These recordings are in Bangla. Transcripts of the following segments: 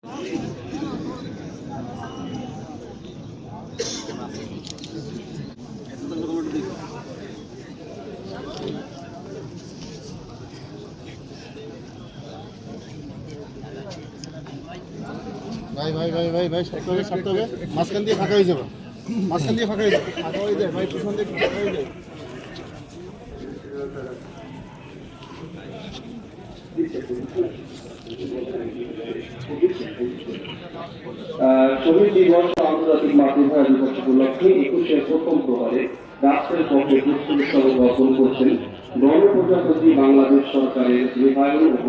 ভাই ভাই ভাই ভাই ভাই ছাড়তে হবে মাঝখান দিয়ে ফাঁকা হয়ে যাবে মাঝখান দিয়ে ফাঁকা হয়ে যাবে ফাঁকা হয়ে যায় ভাই পিছন দিয়ে ফাঁকা হয়ে যায় শহীদ দিবস আন্তর্জাতিক মাতৃভাষা দিবস উপলক্ষে ২১-এর প্রথম প্রহরে রাষ্ট্রের পক্ষে প্রস্তুতি স্বরূপ অর্পণ করছেন গণপ্রজাতন্ত্রী বাংলাদেশ সরকারের রেহায়ন ও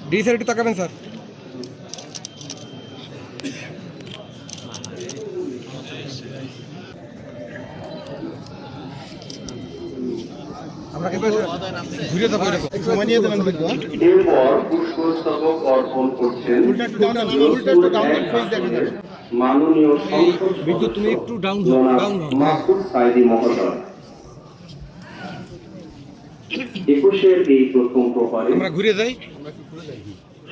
ডি স্যার একটু তাকাবেন স্যার। আমরা কিন্তু ঘুরে যাবো এরকম সময় নিয়ে দেবেন কিন্তু এরপর পুষ্পস্তবক অর্পণ করছেন মাননীয় সংসদ বিদ্যুৎ তুমি একটু ডাউন মাসুদ সাইদি মহোদয়। ২১-এর এই প্রথম প্রহরে আমরা ঘুরে যাই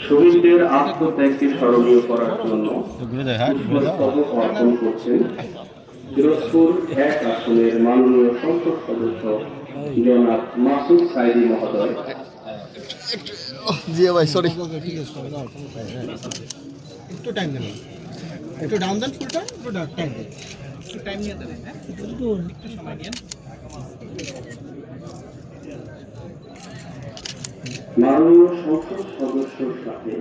শহীদদের আত্মত্যাগকে স্মরণীয় করার জন্য পুষ্পস্তবক অর্পণ করছেন পিরোজপুর ১ আসনের মাননীয় সংসদ সদস্য জনাব মাসুদ সাইদি মহোদয়। জি ভাই সরি একটু টাইম দেন একটু ডাউন দেন ফুলটা একটু টাইম দেন একটু টাইম নিয়ে দেন হ্যাঁ একটু সময় নিন। মাননীয় সংসদ সদস্যর সাথে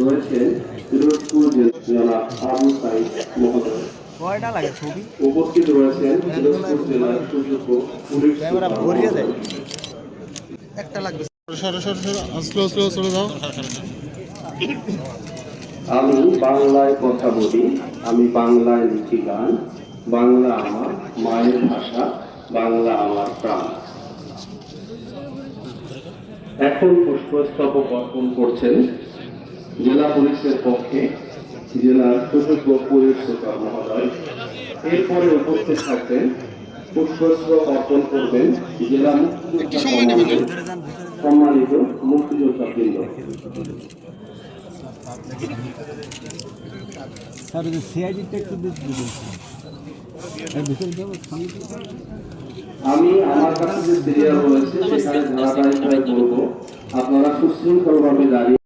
রয়েছেন পিরোজপুর জেলা আবু সাইদ মহোদয়। উপস্থিত রয়েছেন পিরোজপুর জেলার সুযোগ্য পুলিশ একটা লাগবে সরো সরো সরো স্লো স্লো চলে যাও। আমি বাংলায় কথা বলি, আমি বাংলায় লিখি গান, বাংলা আমার মায়ের ভাষা, বাংলা আমার প্রাণ। এখন পুষ্পস্তবক অর্পণ করছেন জেলা পুলিশের পক্ষে জেলার সুযোগ্য পুলিশ সুপার মহোদয়। এরপরে উপস্থিত থাকবেন পুষ্পস্তবক অর্পণ করবেন জেলা সম্মানিত মুক্তিযোদ্ধা বৃন্দ। আমি আমার কাছে যে সিরিয়াল রয়েছে সেখানে ধারাবাহিকভাবে বলবো, আপনারা সুশৃঙ্খলভাবে দাঁড়িয়ে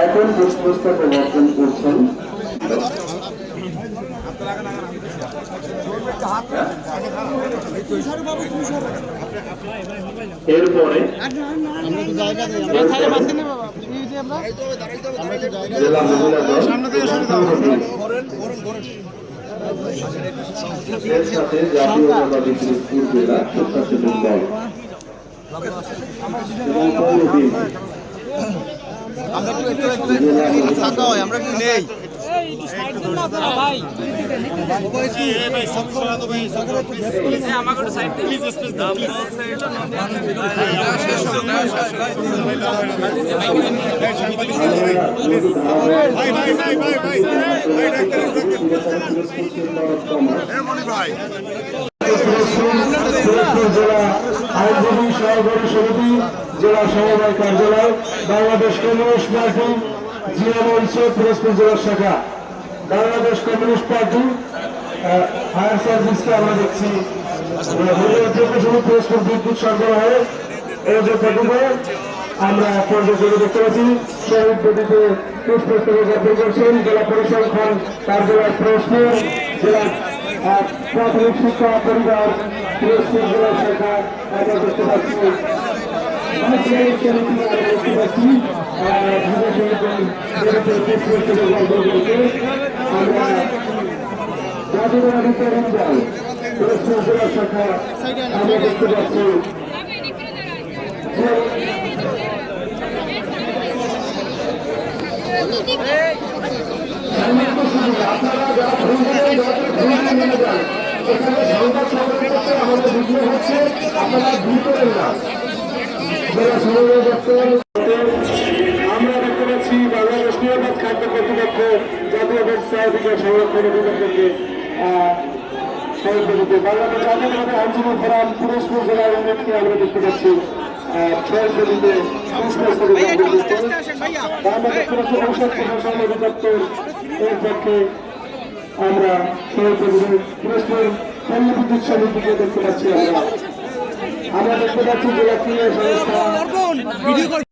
এখন পুষ্পস্তবক অর্পণ করছেন এরপরে জেলা মহিলা দল এর সাথে জাতীয়তাবাদী পিরোজপুর জেলা স্বেচ্ছাসেবক দল এবং আমরা কি নেই জেলা আইনজীবী সহকারী সমিতি জেলা সমবায় কার্যালয় বাংলাদেশ কমিউনিস্ট পার্টি জিয়া মঞ্চ পিরোজপুর জেলার শাখা বাংলাদেশ কমিউনিস্ট পার্টি ফায়ার সার্ভিসকে আমরা দেখছি পিরোজপুর বিদ্যুৎ সরবরাহে এই যোদ্ধাটুকু আমরা পর্যায়ে দেখতে পাচ্ছি। শহীদ বেদিতে পুষ্পস্তবক অর্পণ করছেন জেলা পরিসংখ্যান কার্যালয় পিরোজপুর জেলা প্রাথমিক শিক্ষা পরিবার পিরোজপুর জেলার শাখা আমরা দেখতে পাচ্ছি। আমরা জাতীয়তাবাদী তরুণ দল পিরোজপুর জেলা শাখা আমরা দেখতে পাচ্ছি আপনারা যারা ভুল করেন এখানে সংবাদ সম্মেলন করতে আমাদের বিঘ্ন হচ্ছে, আপনারা ভুল করেন না। আমরা দেখতে পাচ্ছি বাংলাদেশ নিরাপদ খাদ্য কর্তৃপক্ষ জাতীয় ব্যবস্থা অধিকার সংরক্ষণ অধিদপ্তরকে সহযোগিতা বাংলাদেশ জাতীয়তাবাদী আইনজীবী ফোরাম পিরোজপুর জেলার ইউনিটকে আমরা দেখতে পাচ্ছি সহযোগিতা আমরা দেখতে পাচ্ছি ঔষধ প্রশাসন অধিদপ্তর এর পক্ষে আমরা সহযোগিতা পিরোজপুর পল্লী বিদ্যুৎ সমিতিকে দেখতে পাচ্ছি। আমরা দেখতে পাচ্ছি জেলা ক্রীড়া সংস্থা